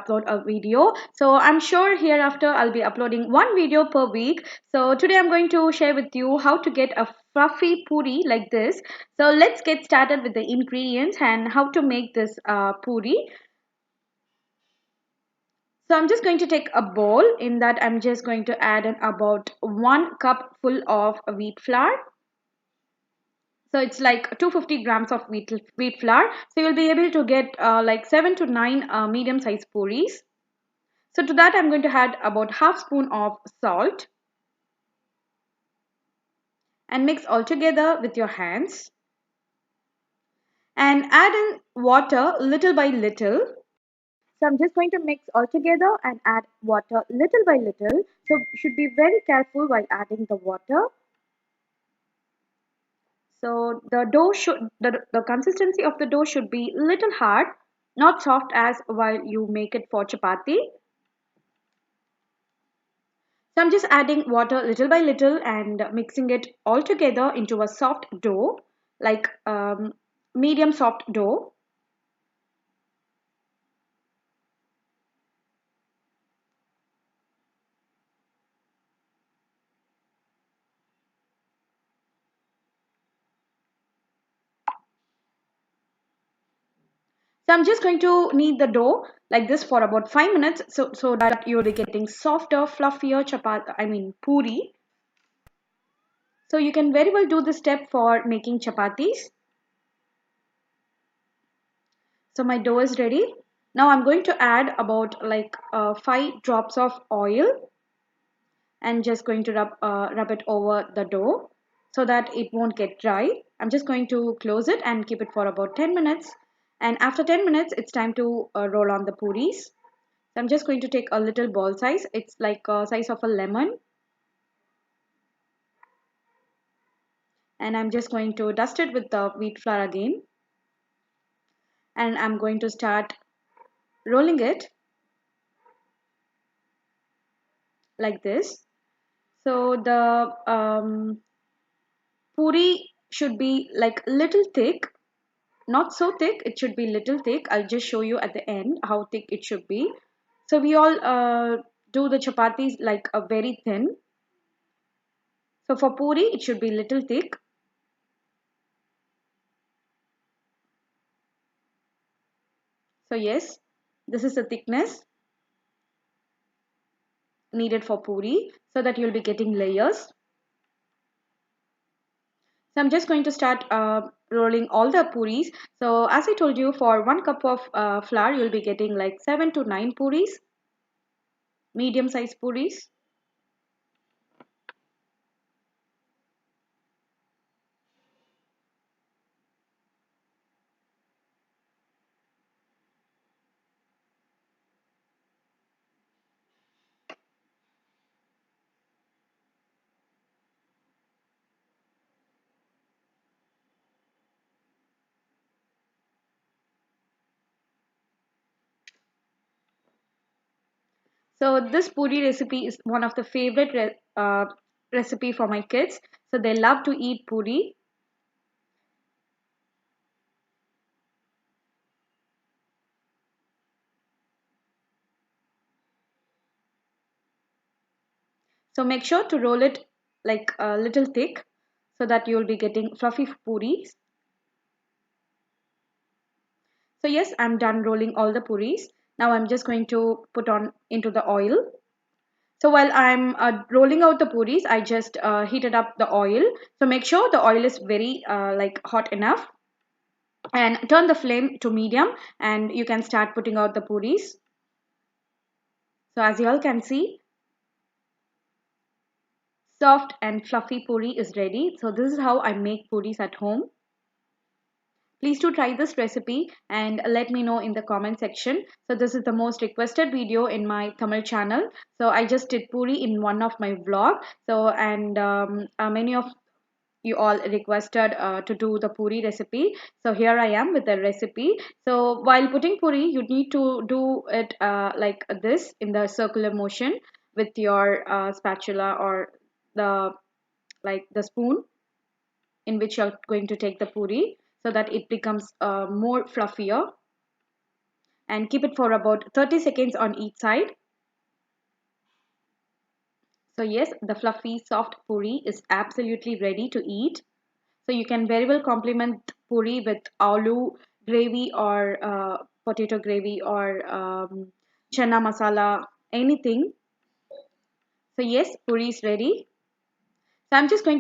upload a video. So I'm sure hereafter I'll be uploading one video per week. So today I'm going to share with you how to get a fluffy puri like this. So let's get started with the ingredients and how to make this puri. So I'm just going to take a bowl. In that I'm just going to add in about 1 cup full of wheat flour. So it's like 250 grams of wheat flour. So you'll be able to get like 7 to 9 medium sized puris. So to that I'm going to add about half spoon of salt and mix all together with your hands. And add in water little by little. So I'm just going to mix all together and add water little by little. So you should be very careful while adding the water. So the consistency of the dough should be little hard, not soft as while you make it for chapati. So I'm just adding water little by little and mixing it all together into a soft dough, like medium soft dough. So I'm just going to knead the dough like this for about 5 minutes so that you'll be getting softer, fluffier puri. So you can very well do this step for making chapatis. So my dough is ready. Now I'm going to add about like 5 drops of oil and just going to rub it over the dough so that it won't get dry. I'm just going to close it and keep it for about 10 minutes. And after 10 minutes, it's time to roll on the puris. So I'm just going to take a little ball size. It's like a size of a lemon. And I'm just going to dust it with the wheat flour again. And I'm going to start rolling it like this. So the puri should be like little thick, not so thick. It should be little thick. I'll just show you at the end how thick it should be. So we all do the chapatis like a very thin. So for puri, it should be little thick. So yes, this is the thickness needed for puri so that you'll be getting layers. So I'm just going to start rolling all the puris. So as I told you, for 1 cup of flour, you'll be getting like 7 to 9 puris, medium size puris. So this puri recipe is one of the favorite recipe for my kids. So they love to eat puri. So make sure to roll it like a little thick so that you'll be getting fluffy puris. So yes, I'm done rolling all the puris. Now I'm just going to put on into the oil. So while I'm rolling out the puris, I just heated up the oil. So make sure the oil is very like hot enough and turn the flame to medium and you can start putting out the puris. So as you all can see, soft and fluffy puri is ready. So this is how I make puris at home. Please do try this recipe and let me know in the comment section. So this is the most requested video in my Tamil channel. So I just did puri in one of my vlog. So and many of you all requested to do the puri recipe. So here I am with the recipe. So while putting puri, you need to do it like this in the circular motion with your spatula or the the spoon in which you're going to take the puri so that it becomes more fluffier. and keep it for about 30 seconds on each side. So yes, the fluffy soft puri is absolutely ready to eat. So you can very well complement puri with aloo gravy or potato gravy or chana masala, anything. So yes, puri is ready. So I'm just going to